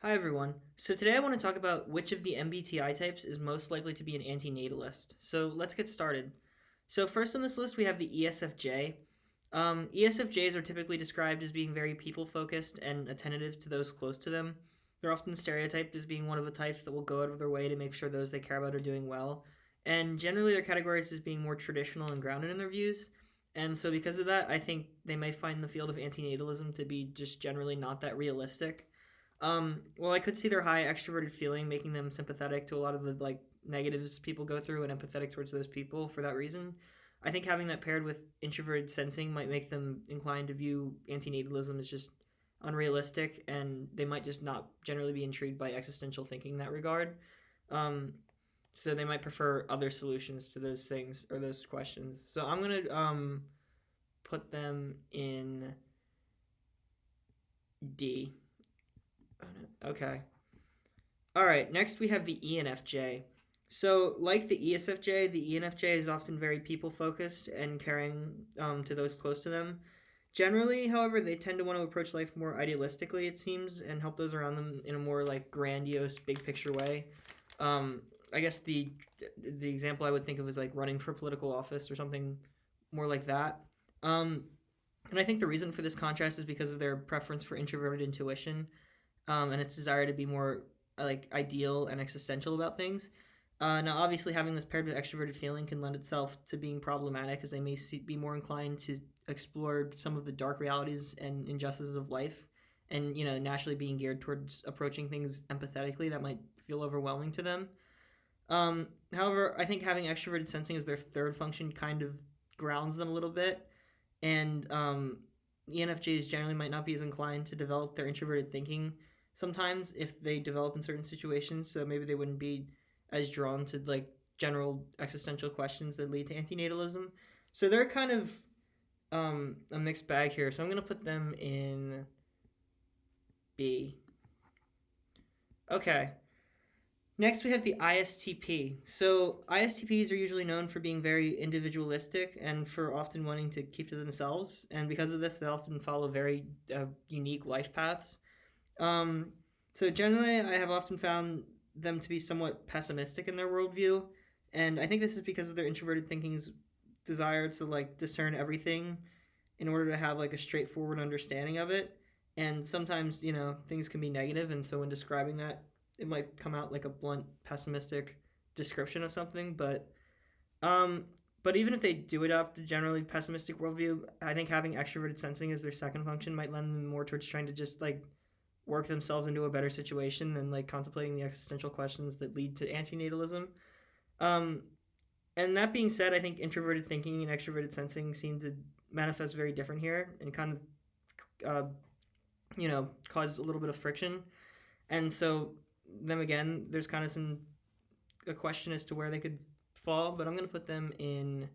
Hi everyone. So today I want to talk about which of the MBTI types is most likely to be an antinatalist. So let's get started. So first on this list we have the ESFJ. ESFJs are typically described as being very people focused and attentive to those close to them. They're often stereotyped as being one of the types that will go out of their way to make sure those they care about are doing well. And generally they're categorized as being more traditional and grounded in their views. And so because of that, I think they may find the field of antinatalism to be just generally not that realistic. Well, I could see their high extroverted feeling making them sympathetic to a lot of the negatives people go through and empathetic towards those people for that reason. I think having that paired with introverted sensing might make them inclined to view antinatalism as just unrealistic, and they might just not generally be intrigued by existential thinking in that regard. Um, so they might prefer other solutions to those things or those questions. So I'm gonna put them in D. Oh, no. Okay. All right, next we have the ENFJ. So, like the ESFJ, the ENFJ is often very people focused and caring to those close to them. Generally, however, they tend to want to approach life more idealistically, it seems, and help those around them in a more grandiose, big picture way. I guess the example I would think of is like running for political office or something more like that. Um, and I think the reason for this contrast is because of their preference for introverted intuition and its desire to be more ideal and existential about things. Now, obviously, having this paired with extroverted feeling can lend itself to being problematic, as they may be more inclined to explore some of the dark realities and injustices of life, and naturally being geared towards approaching things empathetically that might feel overwhelming to them. However, I think having extroverted sensing as their third function kind of grounds them a little bit, and ENFJs generally might not be as inclined to develop their introverted thinking sometimes if they develop in certain situations. So maybe they wouldn't be as drawn to general existential questions that lead to antinatalism. So they're kind of a mixed bag here. So I'm gonna put them in B. Okay. Next, we have the ISTP. So, ISTPs are usually known for being very individualistic and for often wanting to keep to themselves. And because of this, they often follow very unique life paths. Um, so, generally, I have often found them to be somewhat pessimistic in their worldview. And I think this is because of their introverted thinking's desire to discern everything in order to have a straightforward understanding of it. And sometimes, things can be negative. And so, when describing that, it might come out like a blunt, pessimistic description of something, um, but even if they do adopt a generally pessimistic worldview, I think having extroverted sensing as their second function might lend them more towards trying to just work themselves into a better situation than contemplating the existential questions that lead to antinatalism. Um, and that being said, I think introverted thinking and extroverted sensing seem to manifest very different here and kind of cause a little bit of friction. And so them again, there's kind of a question as to where they could fall, but I'm gonna put them in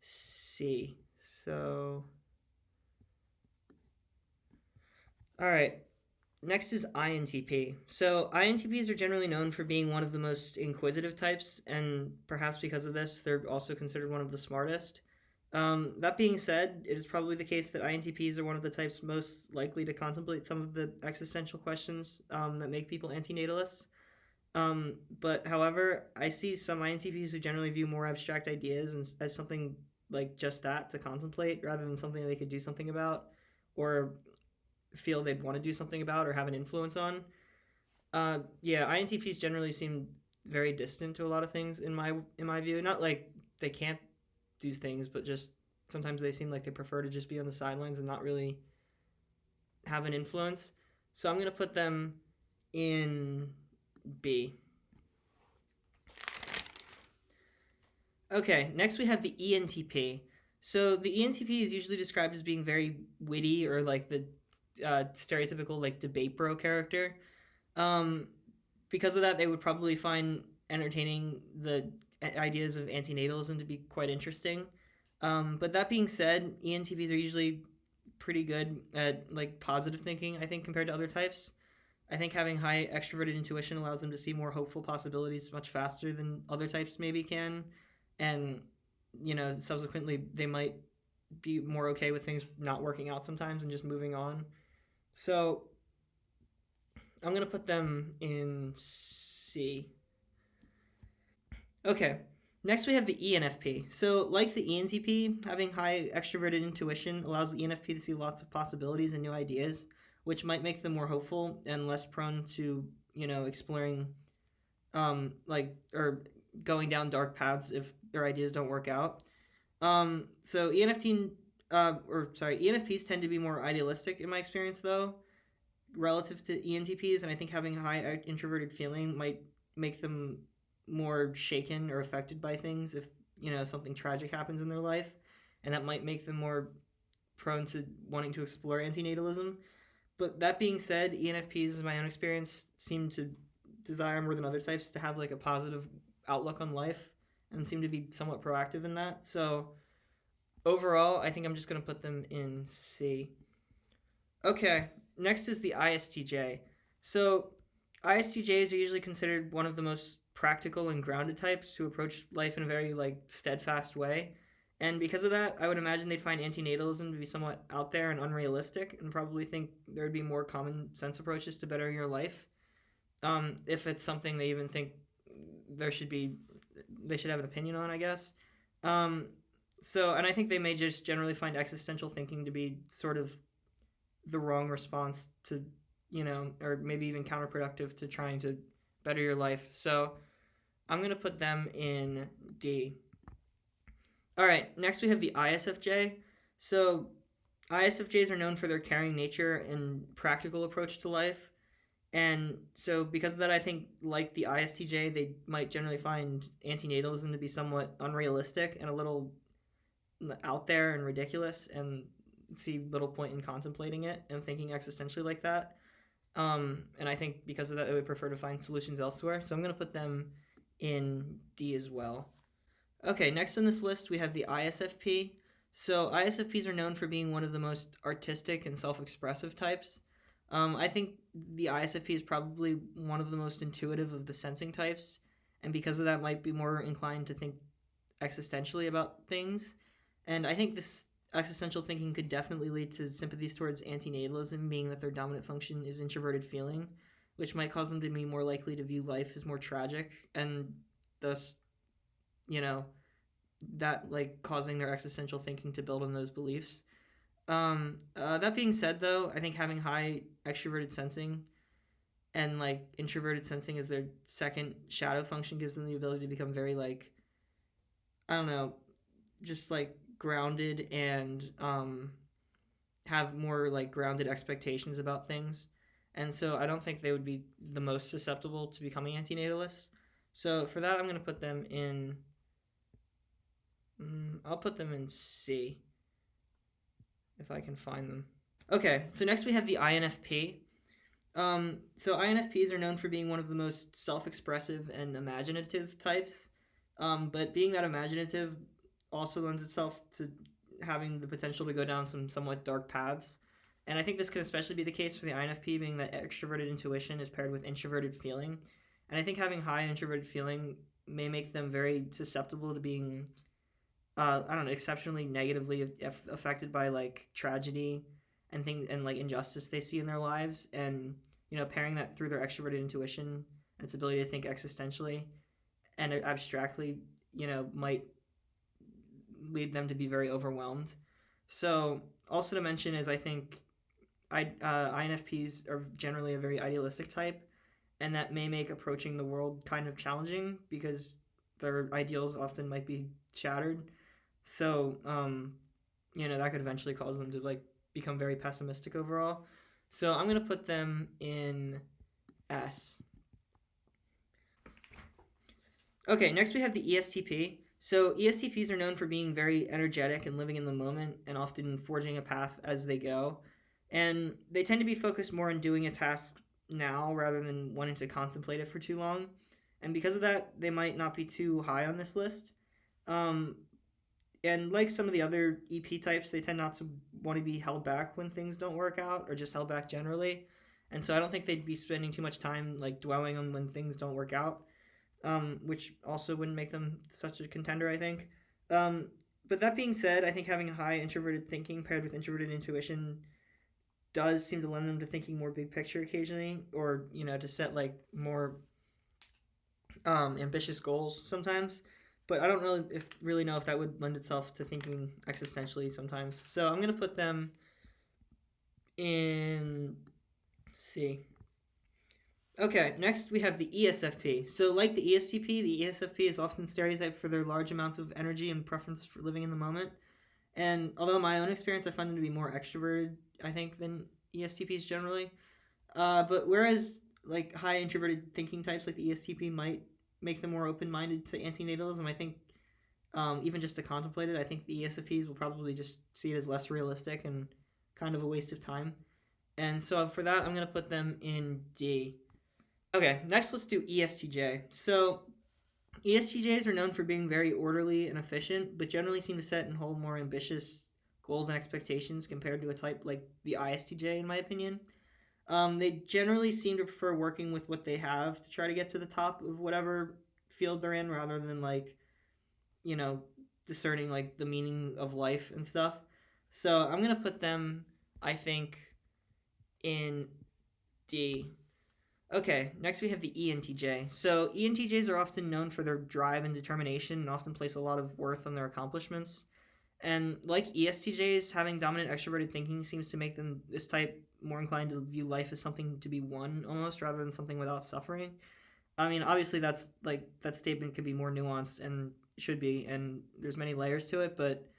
C. So, all right. Next is INTP. So INTPs are generally known for being one of the most inquisitive types, and perhaps because of this, they're also considered one of the smartest. That being said, it is probably the case that INTPs are one of the types most likely to contemplate some of the existential questions that make people antinatalists. But however, I see some INTPs who generally view more abstract ideas as something like just that to contemplate rather than something they could do something about or feel they'd want to do something about or have an influence on. Yeah, INTPs generally seem very distant to a lot of things in my view. Not like they can't do things, but just sometimes they seem like they prefer to just be on the sidelines and not really have an influence. So I'm gonna put them in B. Okay, next we have the ENTP. So the ENTP is usually described as being very witty or like the stereotypical debate bro character. Um, because of that, they would probably find entertaining the ideas of antinatalism to be quite interesting. But that being said, ENTPs are usually pretty good at positive thinking. I think compared to other types. I think having high extroverted intuition allows them to see more hopeful possibilities much faster than other types maybe can, and subsequently they might be more okay with things not working out sometimes and just moving on. So I'm gonna put them in C. Okay. Next, we have the ENFP. So, like the ENTP, having high extroverted intuition allows the ENFP to see lots of possibilities and new ideas, which might make them more hopeful and less prone to, exploring, or going down dark paths if their ideas don't work out. So ENFPs tend to be more idealistic in my experience, though, relative to ENTPs, and I think having a high introverted feeling might make them more shaken or affected by things if something tragic happens in their life, and that might make them more prone to wanting to explore antinatalism. But that being said, ENFPs, in my own experience, seem to desire more than other types to have like a positive outlook on life and seem to be somewhat proactive in that. So overall, I think I'm just going to put them in C. Okay, next is the ISTJ. So, ISTJs are usually considered one of the most practical and grounded types to approach life in a very steadfast way. And because of that, I would imagine they'd find antinatalism to be somewhat out there and unrealistic, and probably think there would be more common sense approaches to better your life. If it's something they even think there should be, they should have an opinion on, I guess. Um, and I think they may just generally find existential thinking to be sort of the wrong response to, or maybe even counterproductive to trying to better your life. So I'm going to put them in D. All right, next we have the ISFJ. So ISFJs are known for their caring nature and practical approach to life. And so, because of that, I think, like the ISTJ, they might generally find antinatalism to be somewhat unrealistic and a little out there and ridiculous, and see little point in contemplating it and thinking existentially like that. And I think because of that, they would prefer to find solutions elsewhere. So I'm going to put them in D as well. Okay, next on this list, we have the ISFP. So ISFPs are known for being one of the most artistic and self-expressive types. I think the ISFP is probably one of the most intuitive of the sensing types, and because of that, might be more inclined to think existentially about things. And I think this existential thinking could definitely lead to sympathies towards antinatalism, being that their dominant function is introverted feeling, which might cause them to be more likely to view life as more tragic, and thus, you know, that causing their existential thinking to build on those beliefs. That being said, though, I think having high extroverted sensing and introverted sensing as their second shadow function gives them the ability to become very I don't know, just grounded and have more grounded expectations about things. And so I don't think they would be the most susceptible to becoming antinatalists. So for that, I'm going to put them in. I'll put them in C if I can find them. Okay, so next we have the INFP. So INFPs are known for being one of the most self-expressive and imaginative types. But being that imaginative also lends itself to having the potential to go down some somewhat dark paths. And I think this could especially be the case for the INFP, being that extroverted intuition is paired with introverted feeling. And I think having high introverted feeling may make them very susceptible to being, I don't know, exceptionally negatively affected by tragedy and things and injustice they see in their lives. And pairing that through their extroverted intuition and its ability to think existentially and abstractly, might lead them to be very overwhelmed. So, also to mention is I think INFPs are generally a very idealistic type, and that may make approaching the world kind of challenging because their ideals often might be shattered. So, that could eventually cause them to become very pessimistic overall. So I'm gonna put them in S. Okay, next we have the ESTP. So ESTPs are known for being very energetic and living in the moment and often forging a path as they go. And they tend to be focused more on doing a task now rather than wanting to contemplate it for too long. And because of that, they might not be too high on this list. Um, and like some of the other EP types, they tend not to want to be held back when things don't work out or just held back generally. And so I don't think they'd be spending too much time dwelling on when things don't work out, which also wouldn't make them such a contender, I think. Um, but that being said, I think having a high introverted thinking paired with introverted intuition does seem to lend them to thinking more big picture occasionally, or to set like more ambitious goals sometimes. But I don't really know if that would lend itself to thinking existentially sometimes. So I'm gonna put them in C. Okay, next we have the ESFP. So, like the ESTP, the ESFP is often stereotyped for their large amounts of energy and preference for living in the moment. And although in my own experience, I find them to be more extroverted, I think, than ESTPs generally. But whereas like high introverted thinking types like the ESTP might make them more open minded to antinatalism, I think even just to contemplate it, I think the ESFPs will probably just see it as less realistic and kind of a waste of time. And so for that, I'm going to put them in D. Okay, next let's do ESTJ. So ESTJs are known for being very orderly and efficient, but generally seem to set and hold more ambitious goals and expectations compared to a type like the ISTJ, in my opinion. They generally seem to prefer working with what they have to try to get to the top of whatever field they're in, rather than like you know discerning like the meaning of life and stuff. So I'm gonna put them, I think, in D. Okay, next we have the ENTJ. So ENTJs are often known for their drive and determination and often place a lot of worth on their accomplishments. And like ESTJs, having dominant extroverted thinking seems to make them this type more inclined to view life as something to be won almost rather than something without suffering. I mean, obviously that's like that statement could be more nuanced and should be, and there's many layers to it, but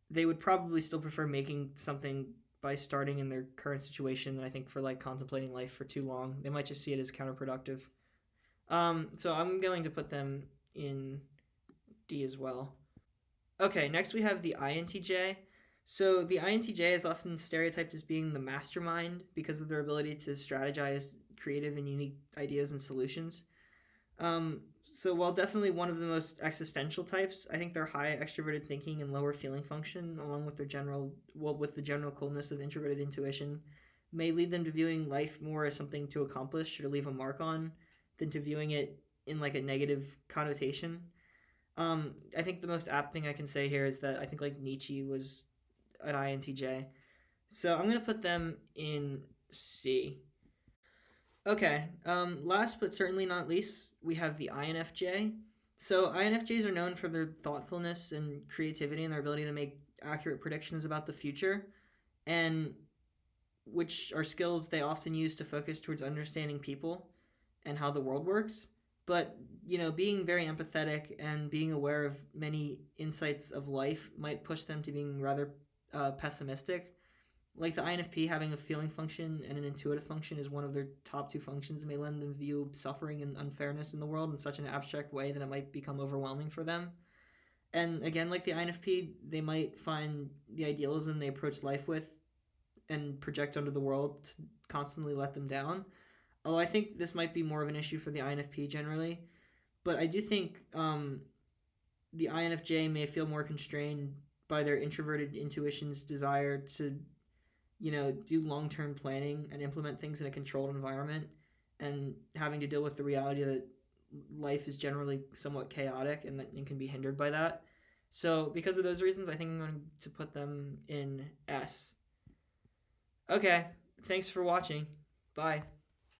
they would probably still prefer making something by starting in their current situation. I think for like contemplating life for too long, they might just see it as counterproductive. So I'm going to put them in D as well. Okay, next we have the INTJ. So the INTJ is often stereotyped as being the mastermind because of their ability to strategize creative and unique ideas and solutions. Um, so while definitely one of the most existential types, I think their high extroverted thinking and lower feeling function, along with with the general coldness of introverted intuition, may lead them to viewing life more as something to accomplish or leave a mark on, than to viewing it in like a negative connotation. I think the most apt thing I can say here is that I think like Nietzsche was an INTJ, so I'm gonna put them in C. Okay. Last but certainly not least, we have the INFJ. So INFJs are known for their thoughtfulness and creativity and their ability to make accurate predictions about the future, and which are skills they often use to focus towards understanding people and how the world works. But being very empathetic and being aware of many insights of life might push them to being rather pessimistic. Like the INFP having a feeling function and an intuitive function is one of their top two functions, may lend them view suffering and unfairness in the world in such an abstract way that it might become overwhelming for them. And again, like the INFP, they might find the idealism they approach life with and project onto the world to constantly let them down. Although I think this might be more of an issue for the INFP generally, but I do think the INFJ may feel more constrained by their introverted intuition's desire to do long term planning and implement things in a controlled environment, and having to deal with the reality that life is generally somewhat chaotic and that and can be hindered by that. So, because of those reasons, I think I'm going to put them in S. Okay, thanks for watching. Bye.